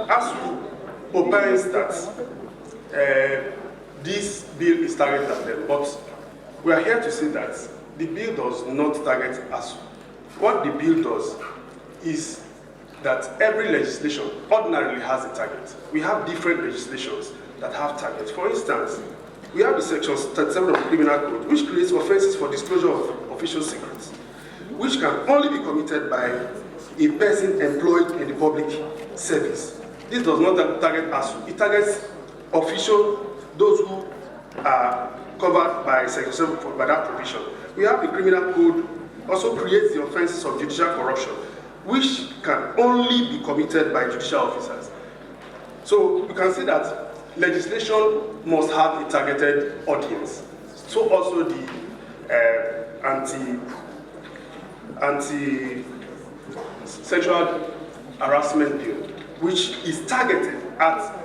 ASUU opines that this bill is targeted at them, but we are here to say that the bill does not target ASUU. What the bill does is that every legislation ordinarily has a target. We have different legislations that have targets. For instance, we have the section 37 of the Criminal Code, which creates offenses for disclosure of official secrets, which can only be committed by a person employed in the public service. This does not target ASUU. It targets those who are covered by section 7 by that provision. We have the Criminal Code also creates the offenses of judicial corruption, which can only be committed by judicial officers. So you can see that legislation must have a targeted audience. So also the anti-sexual harassment bill, which is targeted at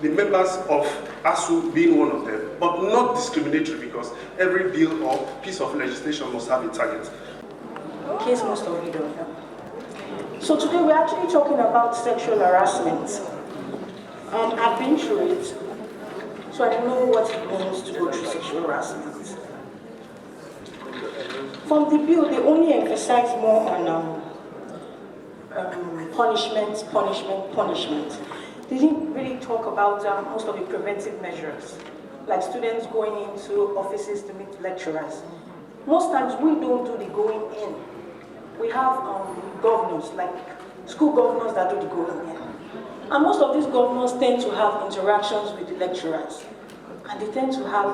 the members of ASUU being one of them, but not discriminatory, because every bill or piece of legislation must have a target. Case most of you don't know. So today we're actually talking about sexual harassment. I've been through it, so I know what it means to go through sexual harassment. From the bill, they only emphasize more on punishment. They didn't really talk about most of the preventive measures, like students going into offices to meet lecturers. Most times we don't do the going in. We have governors, like school governors that do the going in. And most of these governors tend to have interactions with the lecturers. And they tend to have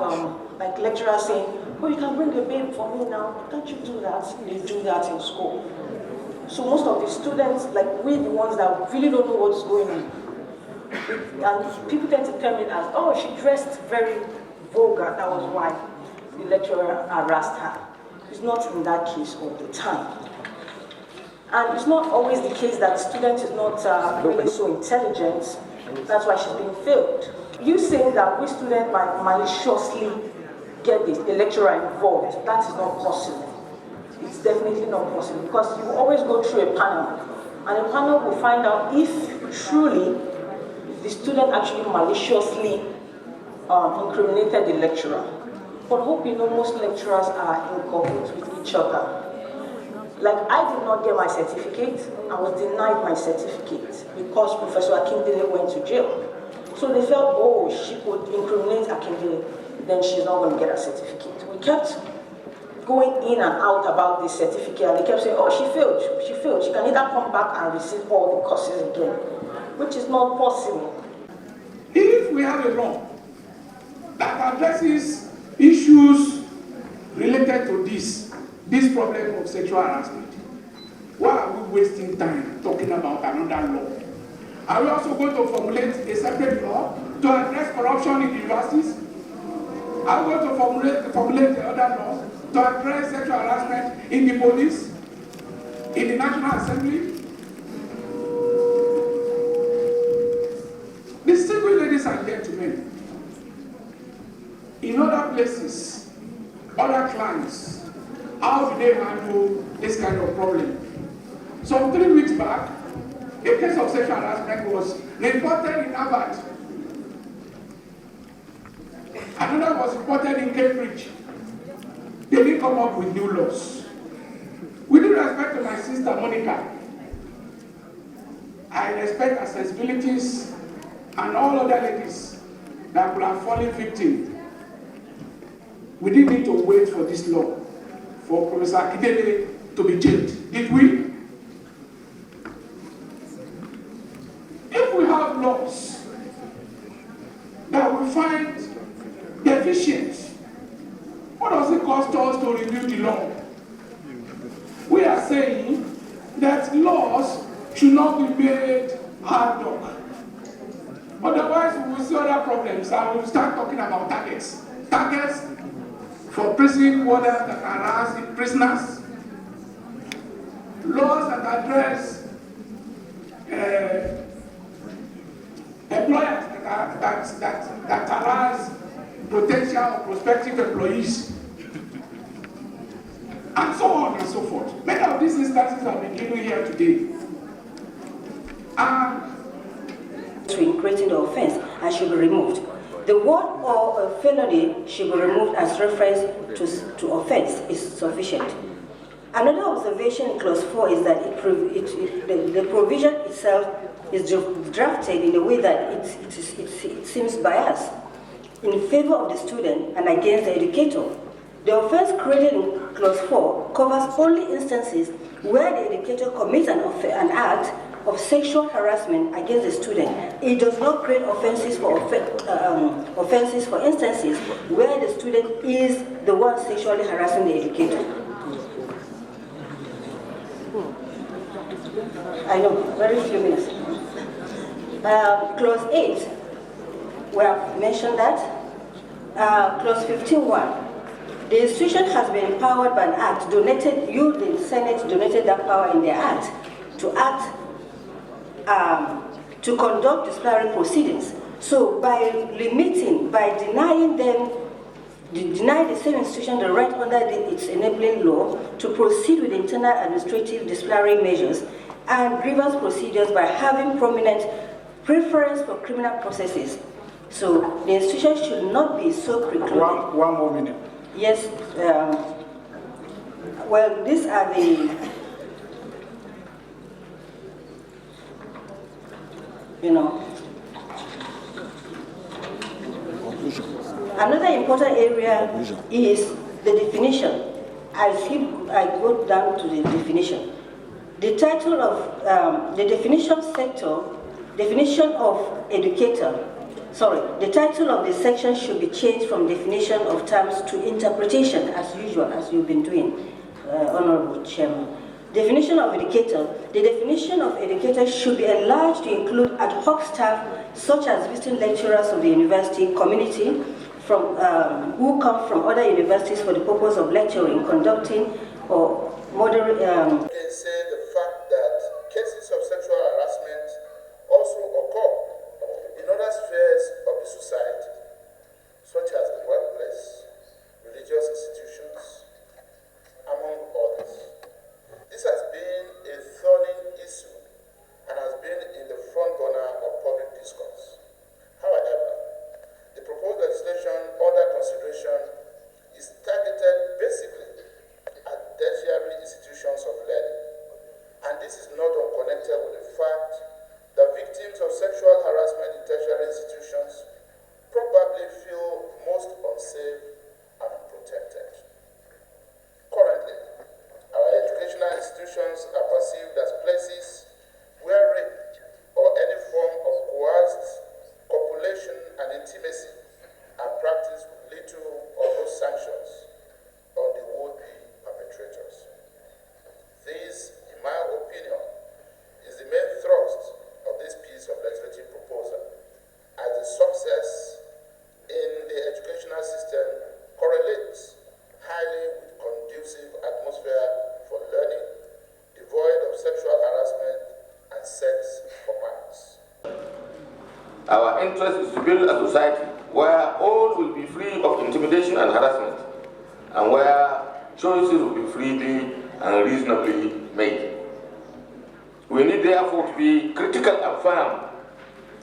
like lecturers saying, oh, you can bring a babe for me now, can't you do that? They do that in school. So most of the students, like we're the ones that really don't know what's going on. And people tend to tell me as, oh, she dressed very vulgar, that was why the lecturer harassed her. It's not in that case all the time. And it's not always the case that the student is not really so intelligent, that's why she's being failed. You saying that we students might maliciously get the lecturer involved, that is not possible. It's definitely not possible, because you always go through a panel, and a panel will find out if truly the student actually maliciously incriminated the lecturer. But hope you know most lecturers are in cahoots with each other. Like, I did not get my certificate. I was denied my certificate because Professor Akindele went to jail. So they felt, oh, she could incriminate Akindele, then she's not going to get a certificate. We kept going in and out about this certificate, and they kept saying, oh, she failed. She can either come back and receive all the courses again, which is not possible. If we have a law that addresses issues related to this problem of sexual harassment, why are we wasting time talking about another law? Are we also going to formulate a separate law to address corruption in the universities? Are we going to formulate other laws to address sexual harassment in the police, in the National Assembly? Distinguished ladies and gentlemen, in other places, other clients, how do they handle this kind of problem? So 3 weeks back, a case of sexual harassment was reported in Harvard. Another was reported in Cambridge. They didn't come up with new laws. With due respect to my sister Monica, I respect her sensibilities and all other ladies that could have fallen victim. We didn't need to wait for this law for Professor Akindele to be jailed, did we? If we have laws that we find deficient, what does it cost us to review the law? We are saying that laws should not be made ad hoc. Otherwise, we will see other problems and we will start talking about targets. Targets for prison wardens that harass prisoners, laws that address employers that harass potential or prospective employees, and so on and so forth. Many of these instances have been given here today. in creating the offense and should be removed. The word or felony should be removed as reference to offense is sufficient. Another observation in clause 4 is that the provision itself is drafted in a way that it seems biased in favor of the student and against the educator. The offense created in clause 4 covers only instances where the educator commits an act of sexual harassment against the student. It does not create offenses for instances where the student is the one sexually harassing the educator. I know, very few minutes. Clause 8, we have mentioned that. Clause 15.1. The institution has been empowered by an act donated, you, the Senate, donated that power in their act to conduct disciplinary proceedings. So by denying the same institution the right under its enabling law to proceed with internal administrative disciplinary measures and grievance procedures by having prominent preference for criminal processes. So the institution should not be so precluded. One more minute. Yes, well, these are the, Another important area is the definition. I go down to the definition. The title of the definition of educator. The title of the section should be changed from definition of terms to interpretation, as usual, as you've been doing, Honorable Chairman. Definition of educator. The definition of educator should be enlarged to include ad hoc staff, such as visiting lecturers of the university community who come from other universities for the purpose of lecturing, conducting, or moderating. Can say the fact that cases of sexual harassment also occur in other spheres of the society, such as the workplace, religious institutions, among others. This has been a thorny issue and has been in the front burner of public discourse. However, the proposed legislation under consideration is targeted basically at tertiary institutions of learning, and this is not unconnected with the fact that victims of sexual harassment in tertiary institutions probably feel most unsafe and unprotected. Currently, our educational institutions are perceived as places where rape or any form of coerced copulation and intimacy are practiced with little or no sanctions on the would-be perpetrators. This, in my opinion, is the main thrust of this piece of legislative proposal, as the success in the educational system correlates highly with conducive atmosphere for learning, devoid of sexual harassment and sex for minors. Our interest is to build a society where all will be free of intimidation and harassment, and where choices will be freely and reasonably made. We need therefore to be critical and firm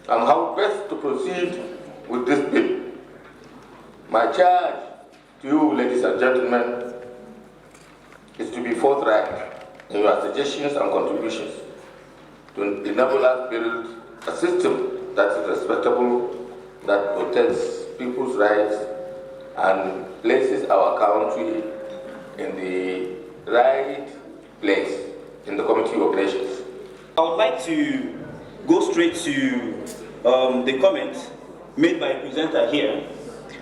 on how best to proceed with this bill. My charge to you, ladies and gentlemen, is to be forthright in your suggestions and contributions to enable us build a system that is respectable, that protects people's rights and places our country in the right place in the Committee of Nations. I would like to go straight to the comment made by a presenter here.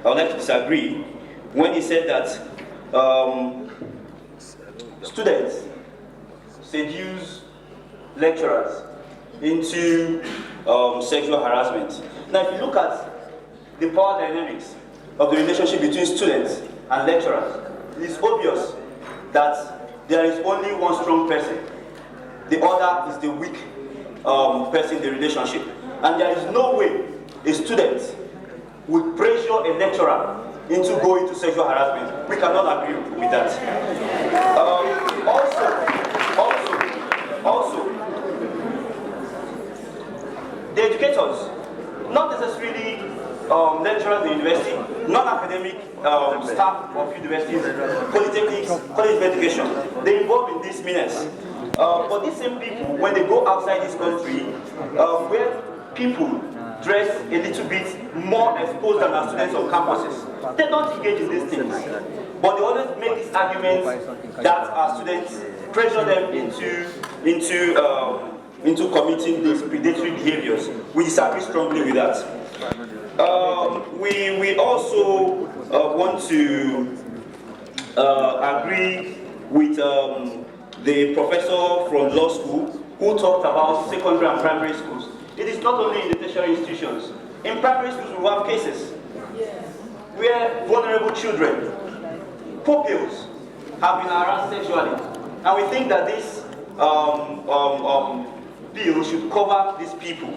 I would like to disagree when he said that students seduce lecturers into sexual harassment. Now, if you look at the power dynamics of the relationship between students and lecturers, it is obvious that there is only one strong person. The other is the weak person in the relationship. And there is no way a student would pressure a lecturer into going to sexual harassment. We cannot agree with that. Also, educators, not necessarily lecturers in university, non-academic staff of universities, polytechnics, college of education. They're involved in this menace. But these same people, when they go outside this country, where people dress a little bit more exposed than our students on campuses, they don't engage in these things. But they always make this argument that our students pressure them into committing these predatory behaviors. We disagree strongly with that. We also want to agree with the professor from law school who talked about secondary and primary schools. It is not only in the tertiary institutions. In primary schools, we have cases where vulnerable children, pupils, have been harassed sexually. And we think that this bill should cover these people.